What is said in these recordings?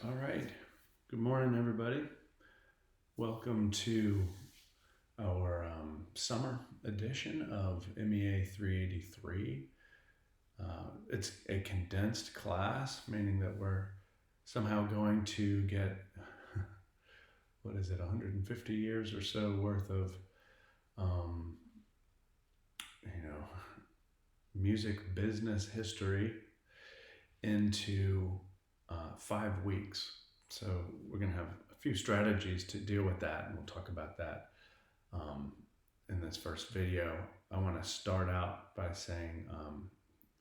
All right. Good morning, everybody. Welcome to our summer edition of MEA 383. It's a condensed class, meaning that we're somehow going to get, 150 years or so worth of, music business history into 5 weeks. So we're going to have a few strategies to deal with that, and we'll talk about that in this first video. I want to start out by saying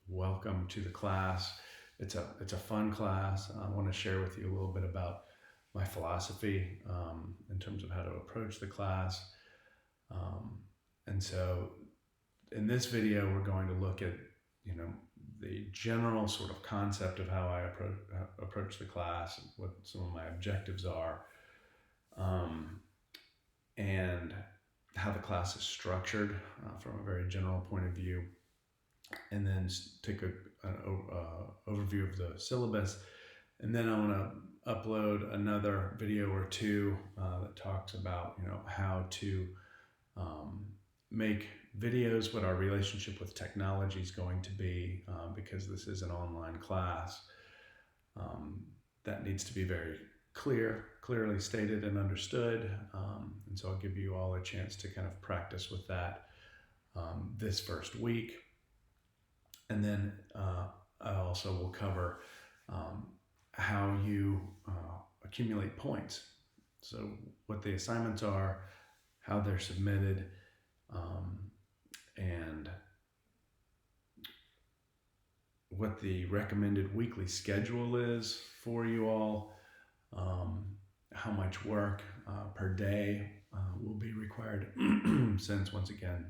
welcome to the class. It's a fun class. I want to share with you a little bit about my philosophy in terms of how to approach the class. And so in this video, we're going to look at, the general sort of concept of how I approach the class, and what some of my objectives are, and how the class is structured from a very general point of view, and then take an overview of the syllabus. And then I want to upload another video or two that talks about, how to make videos, what our relationship with technology is going to be, because this is an online class. That needs to be very clearly stated and understood. And so I'll give you all a chance to kind of practice with that this first week. And then I also will cover how you accumulate points. So what the assignments are, how they're submitted, and what the recommended weekly schedule is for you all, how much work per day will be required, since once again,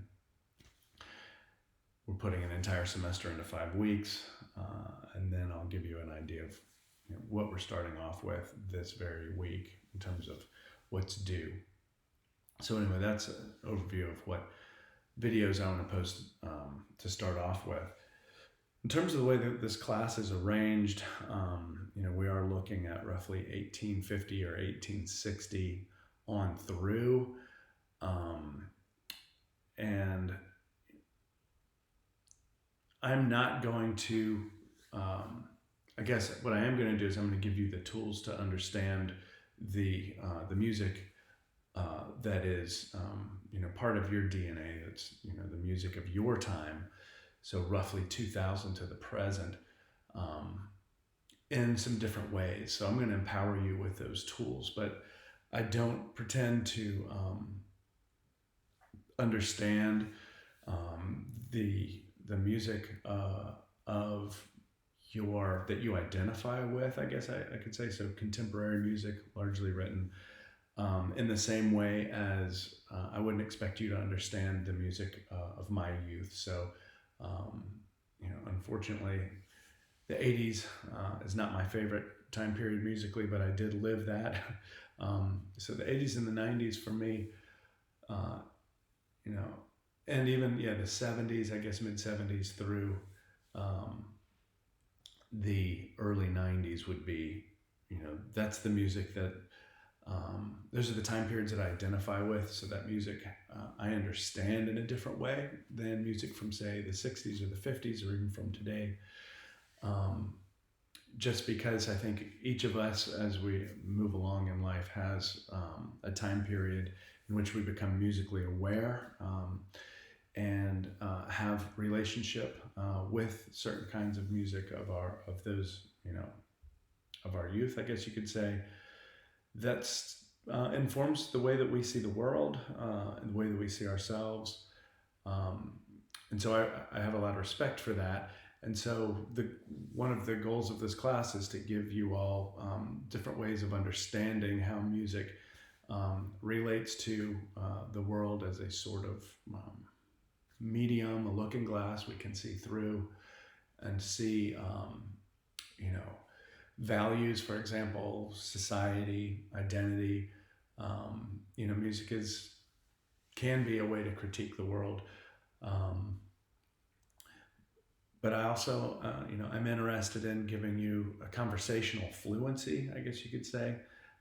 we're putting an entire semester into 5 weeks, and then I'll give you an idea of what we're starting off with this very week in terms of what's due. So anyway, that's an overview of what videos I want to post to start off with. In terms of the way that this class is arranged, we are looking at roughly 1850 or 1860 on through, and I'm not going to, I guess what I am going to do is I'm going to give you the tools to understand the music that is, part of your DNA. That's, the music of your time. So roughly 2000 to the present, in some different ways. So I'm going to empower you with those tools, but I don't pretend to understand the music of that you identify with, I guess I could say. So contemporary music, largely written in the same way as I wouldn't expect you to understand the music of my youth. So, unfortunately, the 80s is not my favorite time period musically, but I did live that. So the 80s and the 90s for me, and even, the 70s, I guess mid 70s through the early 90s would be, that's the music that, those are the time periods that I identify with. So that music I understand in a different way than music from, say, the 60s or the 50s or even from today. Just because I think each of us, as we move along in life, has a time period in which we become musically aware and have relationship with certain kinds of music of our youth, I guess you could say. That's informs the way that we see the world and the way that we see ourselves. And so I have a lot of respect for that. And so one of the goals of this class is to give you all different ways of understanding how music relates to the world as a sort of medium, a looking glass we can see through and see, values, for example, society, identity. Music can be a way to critique the world. but I also, I'm interested in giving you a conversational fluency, I guess you could say,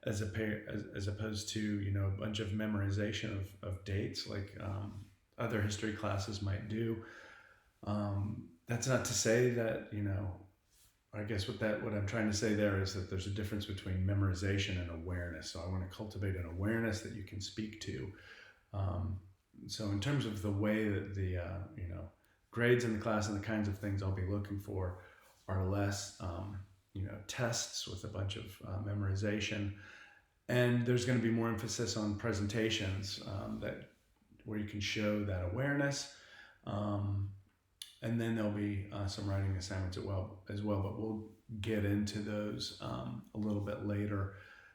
as opposed to a bunch of memorization of dates like other history classes might do. That's not to say that I guess what I'm trying to say there is that there's a difference between memorization and awareness. So I want to cultivate an awareness that you can speak to. So in terms of the way that the grades in the class and the kinds of things I'll be looking for are less tests with a bunch of memorization, and there's going to be more emphasis on presentations where you can show that awareness. And then there'll be some writing assignments as well, but we'll get into those a little bit later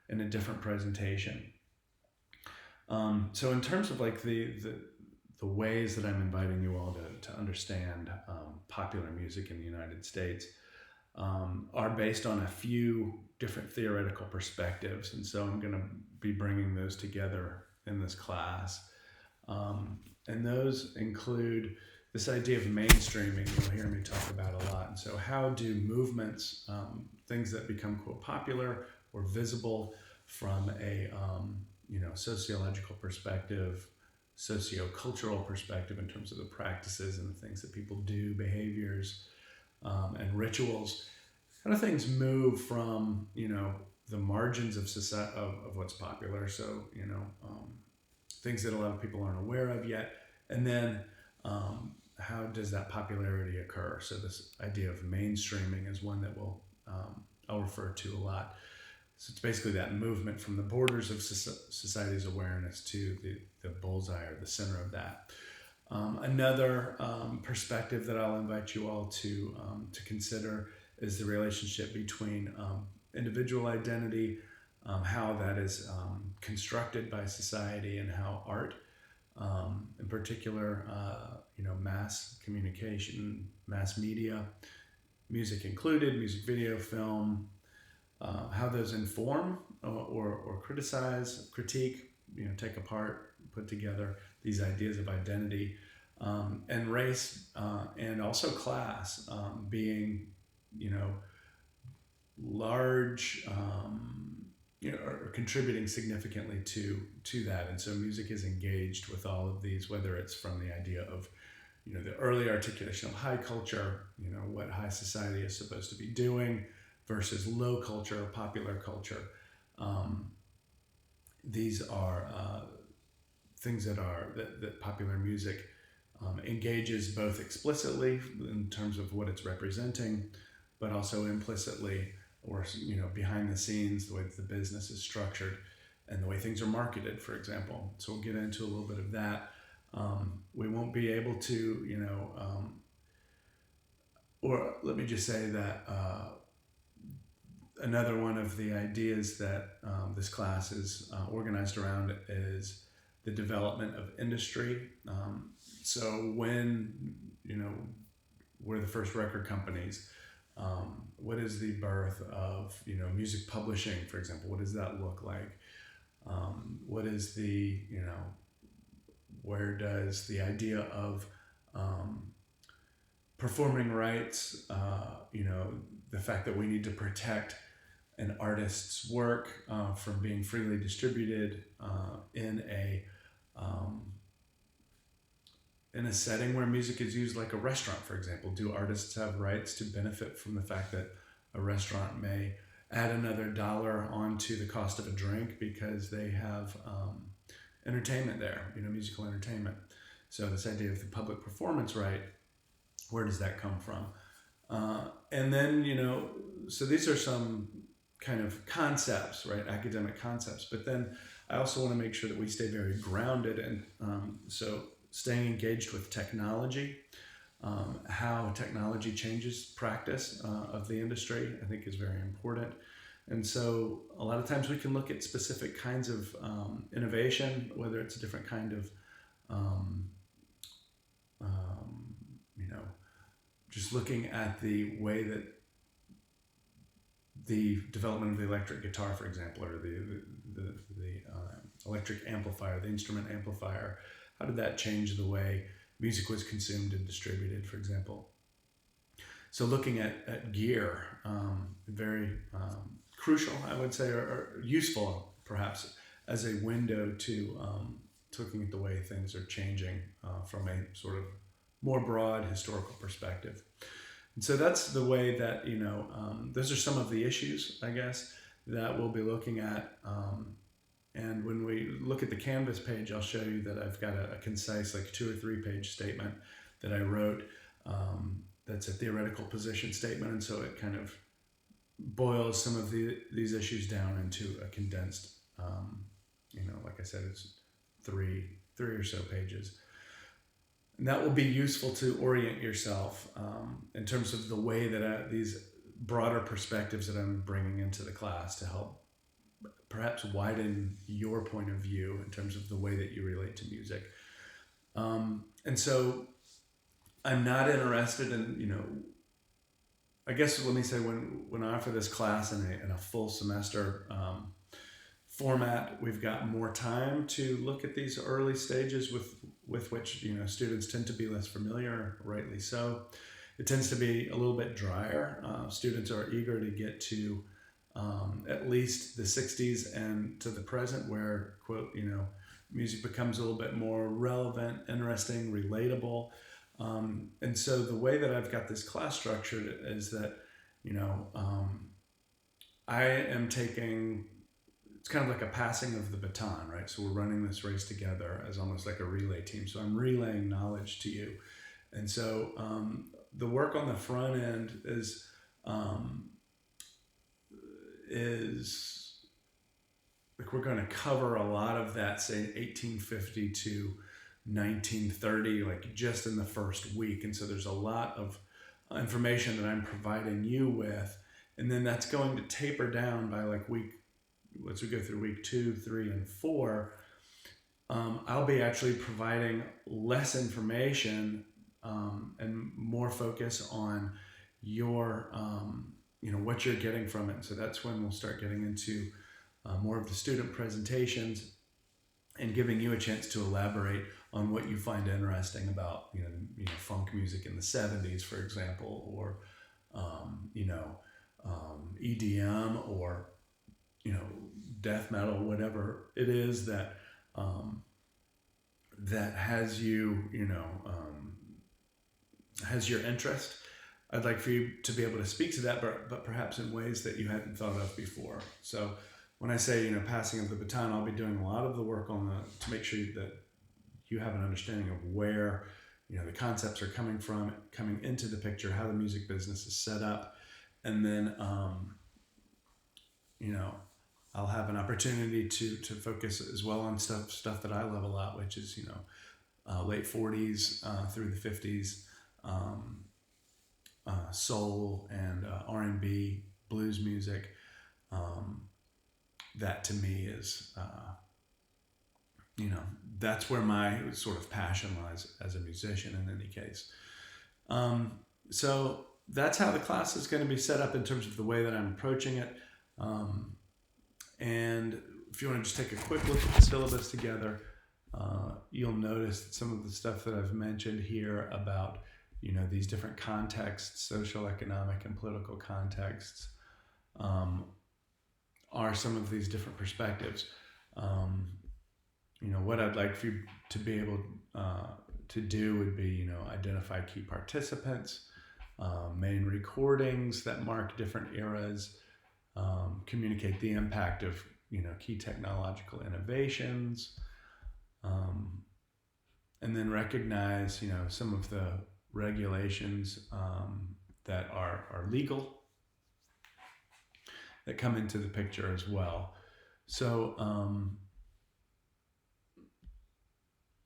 in a different presentation. So in terms of like the ways that I'm inviting you all to understand popular music in the United States are based on a few different theoretical perspectives. And so I'm going to be bringing those together in this class. And those include this idea of mainstreaming. You'll hear me talk about a lot. And so how do movements, things that become quote popular or visible from a sociological perspective, socio-cultural perspective in terms of the practices and the things that people do, behaviors, and rituals, kind of things move from the margins of society of what's popular. So things that a lot of people aren't aware of yet, and then how does that popularity occur? So this idea of mainstreaming is one that I'll refer to a lot. So it's basically that movement from the borders of society's awareness to the bullseye or the center of that. Another perspective that I'll invite you all to consider is the relationship between individual identity, how that is constructed by society, and how art, in particular, mass communication, mass media, music included, music video, film, how those inform or criticize, critique, take apart, put together these ideas of identity, and race, and also class, being, large, or contributing significantly to that. And so music is engaged with all of these, whether it's from the idea of, the early articulation of high culture, what high society is supposed to be doing, versus low culture or popular culture. These are things that popular music engages both explicitly in terms of what it's representing, but also implicitly or behind the scenes, the way that the business is structured and the way things are marketed, for example. So we'll get into a little bit of that. We won't be able to, or let me just say that another one of the ideas that this class is organized around is the development of industry. So when, we're the first record companies, what is the birth of, music publishing, for example? What does that look like? What is the, where does the idea of performing rights, the fact that we need to protect an artist's work from being freely distributed in a setting where music is used like a restaurant, for example. Do artists have rights to benefit from the fact that a restaurant may add another dollar onto the cost of a drink because they have entertainment there, musical entertainment? So this idea of the public performance right, where does that come from? And then, so these are some kind of concepts, right? Academic concepts. But then I also want to make sure that we stay very grounded. And so staying engaged with technology, how technology changes practice of the industry, I think is very important. And so a lot of times we can look at specific kinds of innovation, whether it's a different kind of, just looking at the way that the development of the electric guitar, for example, or the electric amplifier, the instrument amplifier, how did that change the way music was consumed and distributed, for example? So looking at gear, very crucial, I would say, or useful perhaps as a window to looking at the way things are changing from a sort of more broad historical perspective. And so that's the way that, those are some of the issues, I guess, that we'll be looking at. And when we look at the Canvas page, I'll show you that I've got a concise, like 2 or 3 page statement that I wrote. That's a theoretical position statement. And so it kind of boils some of these issues down into a condensed, like I said, it's three or so pages. And that will be useful to orient yourself in terms of the way that these broader perspectives that I'm bringing into the class to help perhaps widen your point of view in terms of the way that you relate to music. And so I'm not interested in, I guess let me say when I offer this class in a full semester format, we've got more time to look at these early stages with which students tend to be less familiar, rightly so. It tends to be a little bit drier. Students are eager to get to at least the 60s and to the present, where, quote, music becomes a little bit more relevant, interesting, relatable. And so the way that I've got this class structured is that, I am taking, it's kind of like a passing of the baton, right? So we're running this race together as almost like a relay team. So I'm relaying knowledge to you. And so the work on the front end is like we're going to cover a lot of that, say 1850 to 1930, like just in the first week. And so there's a lot of information that I'm providing you with. And then that's going to taper down by like once we go through week 2, 3, and 4, I'll be actually providing less information and more focus on your, what you're getting from it. So that's when we'll start getting into more of the student presentations and giving you a chance to elaborate on what you find interesting about, funk music in the 70s, for example, or, EDM or, death metal, whatever it is that that has you, has your interest. I'd like for you to be able to speak to that, but perhaps in ways that you hadn't thought of before. So when I say, passing of the baton, I'll be doing a lot of the work to make sure that you have an understanding of where, the concepts are coming from, coming into the picture, how the music business is set up. And then, I'll have an opportunity to focus as well on stuff that I love a lot, which is, late 40s through the 50s, soul and R&B, blues music. That to me is, that's where my sort of passion lies as a musician in any case. So that's how the class is going to be set up in terms of the way that I'm approaching it. And if you want to just take a quick look at the syllabus together, you'll notice that some of the stuff that I've mentioned here about, these different contexts, social, economic, and political contexts, are some of these different perspectives. What I'd like for you to be able to do would be, identify key participants, main recordings that mark different eras, communicate the impact of, key technological innovations, and then recognize, some of the regulations that are legal that come into the picture as well. So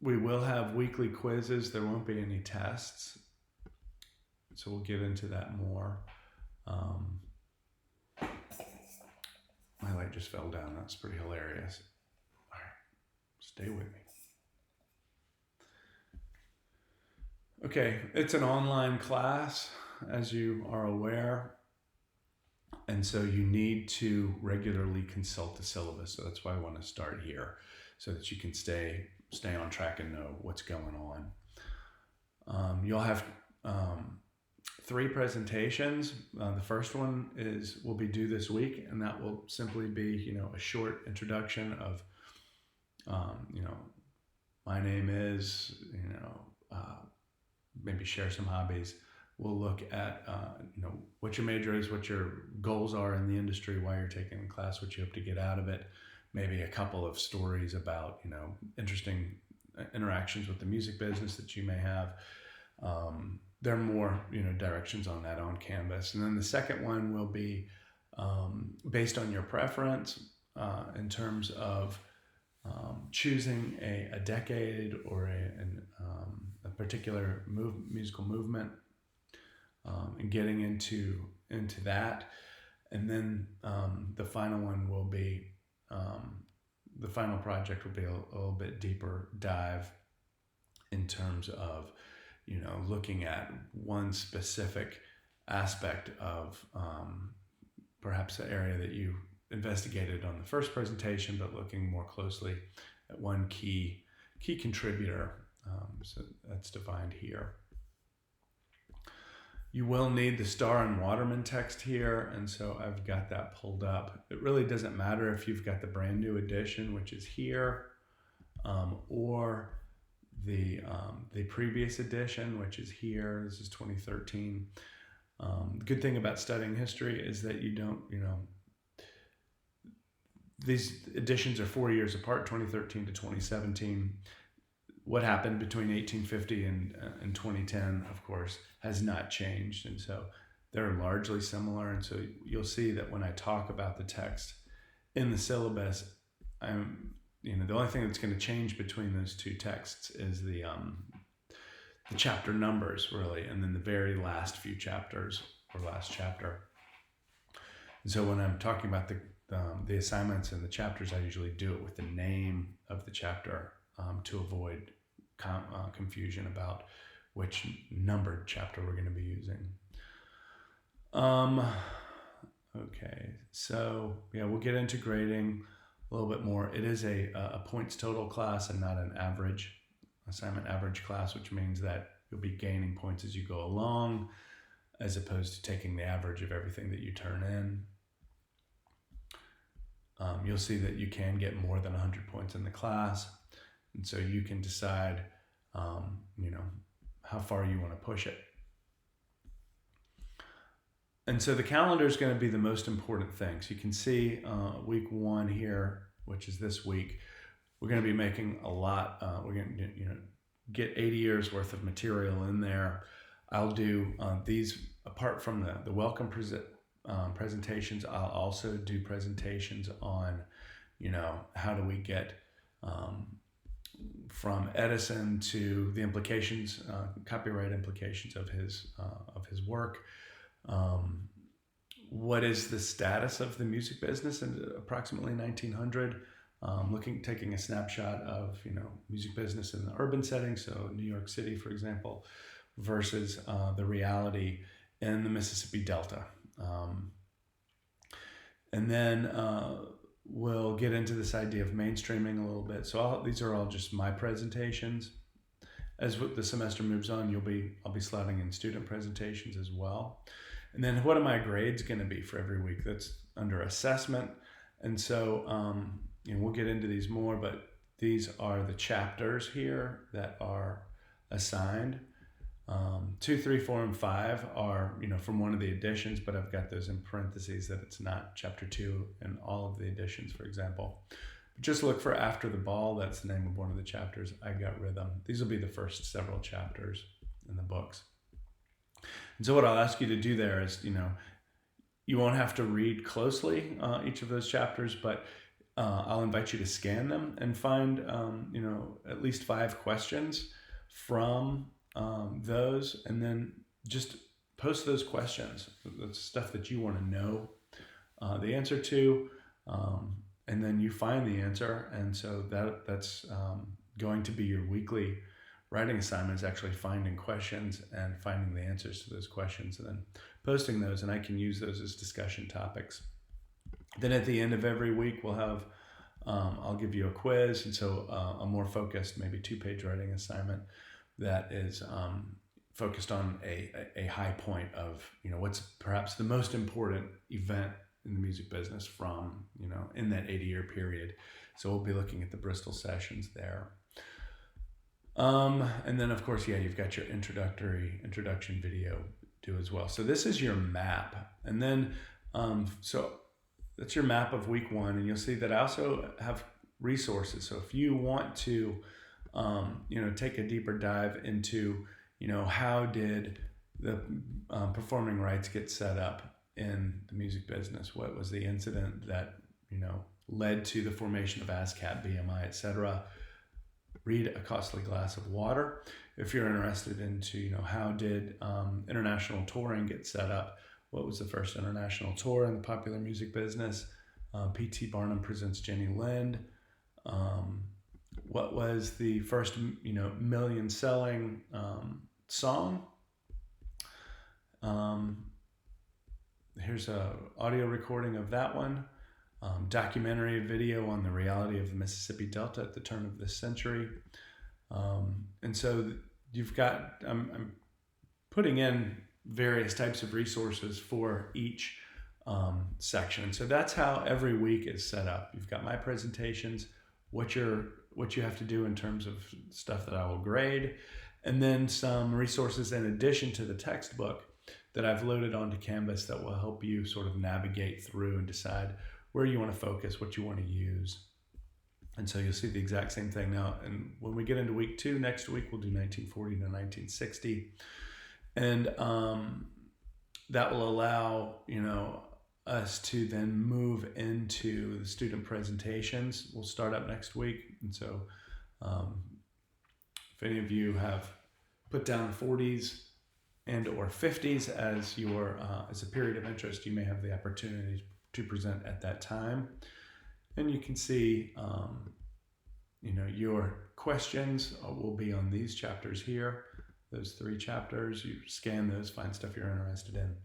we will have weekly quizzes. There won't be any tests. So we'll get into that more. My light just fell down. That's pretty hilarious. All right, stay with me. Okay, it's an online class, as you are aware. And so you need to regularly consult the syllabus. So that's why I want to start here, so that you can stay on track and know what's going on. You'll have 3 presentations. The first one will be due this week, and that will simply be, a short introduction of, my name is, maybe share some hobbies. We'll look at, what your major is, what your goals are in the industry, why you're taking the class, what you hope to get out of it. Maybe a couple of stories about, interesting interactions with the music business that you may have. There are more, directions on that on Canvas. And then the second one will be based on your preference in terms of choosing a decade or a particular musical movement and getting into that. And then the final one will be, the final project will be a little bit deeper dive in terms of, looking at one specific aspect of perhaps the area that you investigated on the first presentation, but looking more closely at one key contributor. So that's defined here. You will need the Star and Waterman text here, and so I've got that pulled up. It really doesn't matter if you've got the brand new edition, which is here, or the previous edition, which is here. This is 2013. The good thing about studying history is that you don't, these editions are 4 years apart, 2013 to 2017. What happened between 1850 and 2010, of course, has not changed. And so they're largely similar. And so you'll see that when I talk about the text in the syllabus, the only thing that's going to change between those two texts is the chapter numbers, really, and then the very last few chapters or last chapter. And so when I'm talking about the assignments and the chapters, I usually do it with the name of the chapter to avoid confusion about which numbered chapter we're going to be using. Okay, so yeah, we'll get into grading a little bit more. It is a points total class and not an assignment average class, which means that you'll be gaining points as you go along, as opposed to taking the average of everything that you turn in. You'll see that you can get more than 100 points in the class, and so you can decide, how far you want to push it. And so the calendar is going to be the most important thing. So you can see week 1 here, which is this week. We're going to be making a lot. We're going to get 80 years worth of material in there. I'll do these apart from the welcome presentations. I'll also do presentations on, how do we get from Edison to the implications, copyright implications of his work. What is the status of the music business in approximately 1900? Taking a snapshot of music business in the urban setting, so New York City, for example, versus the reality in the Mississippi Delta, and then we'll get into this idea of mainstreaming a little bit. So these are all just my presentations. As the semester moves on, I'll be slotting in student presentations as well. And then what are my grades going to be for every week? That's under assessment. And so we'll get into these more, but these are the chapters here that are assigned. 2, 3, 4, and 5 are, from one of the editions, but I've got those in parentheses that it's not chapter 2 in all of the editions, for example. But just look for After the Ball. That's the name of one of the chapters. I Got Rhythm. These will be the first several chapters in the books. And so what I'll ask you to do there is, you won't have to read closely each of those chapters, but I'll invite you to scan them and find, at least 5 questions from those, and then just post those questions, the stuff that you want to know the answer to, and then you find the answer. And so that's going to be your weekly writing assignment, is actually finding questions and finding the answers to those questions and then posting those, and I can use those as discussion topics. Then at the end of every week, we'll have I'll give you a quiz, and so a more focused, maybe 2-page writing assignment that is focused on a high point of, what's perhaps the most important event in the music business from, in that 80-year period. So we'll be looking at the Bristol sessions there. And then of course, you've got your introduction video due as well. So this is your map. And then, so that's your map of week 1. And you'll see that I also have resources. So if you want to, take a deeper dive into, how did the performing rights get set up in the music business? What was the incident that, led to the formation of ASCAP, BMI, etc.? Read A Costly Glass of Water. If you're interested into, how did international touring get set up? What was the first international tour in the popular music business? P.T. Barnum Presents Jenny Lind. What was the first, million selling song? Here's a audio recording of that one. Documentary video on the reality of the Mississippi Delta at the turn of this century. And so you've got, I'm putting in various types of resources for each section. So that's how every week is set up. You've got my presentations, what you have to do in terms of stuff that I will grade, and then some resources in addition to the textbook that I've loaded onto Canvas that will help you sort of navigate through and decide where you want to focus, what you want to use. And so you'll see the exact same thing now. And when we get into week 2, next week, we'll do 1940 to 1960. And that will allow, us to then move into the student presentations. We'll start up next week. And so if any of you have put down 40s and or 50s as your as a period of interest, you may have the opportunity to present at that time. And you can see, your questions will be on these chapters here, those 3 chapters. You scan those, find stuff you're interested in,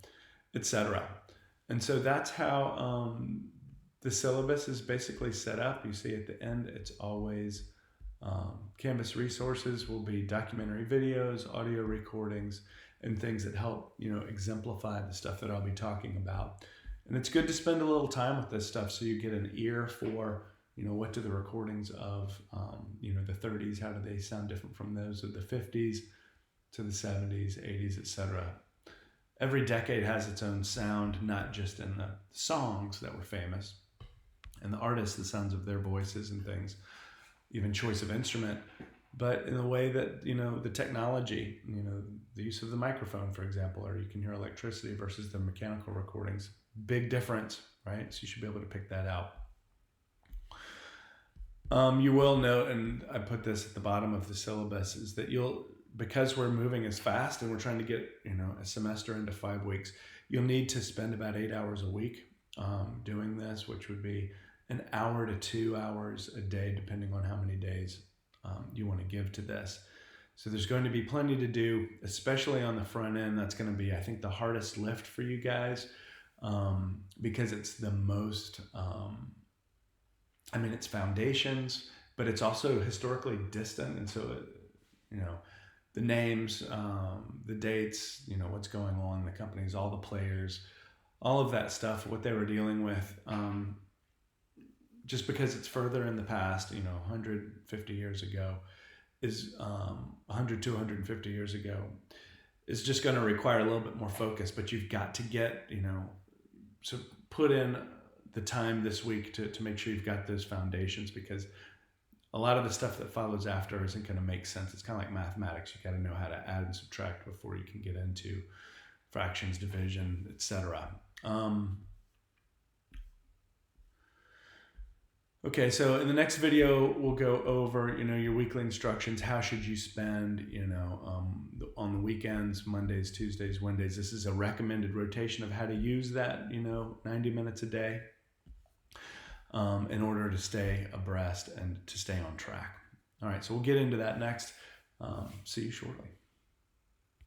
etc. And so that's how the syllabus is basically set up. You see at the end, it's always Canvas resources will be documentary videos, audio recordings, and things that help, exemplify the stuff that I'll be talking about. And it's good to spend a little time with this stuff so you get an ear for, what do the recordings of, the 30s, how do they sound different from those of the 50s to the 70s, 80s, etc. Every decade has its own sound, not just in the songs that were famous and the artists, the sounds of their voices and things, even choice of instrument, but in the way that, the technology, the use of the microphone, for example, or you can hear electricity versus the mechanical recordings. Big difference, right? So you should be able to pick that out. You will note, and I put this at the bottom of the syllabus, is that because we're moving as fast and we're trying to get, a semester into 5 weeks, you'll need to spend about 8 hours a week doing this, which would be an hour to 2 hours a day, depending on how many days you want to give to this. So there's going to be plenty to do, especially on the front end. That's going to be, I think, the hardest lift for you guys. Because it's the most, it's foundations, but it's also historically distant. And so, the names, the dates, what's going on, the companies, all the players, all of that stuff, what they were dealing with, just because it's further in the past, 150 years ago is 100 to 150 years ago is just going to require a little bit more focus, but you've got to get, so put in the time this week to make sure you've got those foundations, because a lot of the stuff that follows after isn't going to make sense. It's kind of like mathematics. You got to know how to add and subtract before you can get into fractions, division, etc. Okay, so in the next video, we'll go over, your weekly instructions. How should you spend, on the weekends, Mondays, Tuesdays, Wednesdays. This is a recommended rotation of how to use that, 90 minutes a day in order to stay abreast and to stay on track. All right, so we'll get into that next. See you shortly.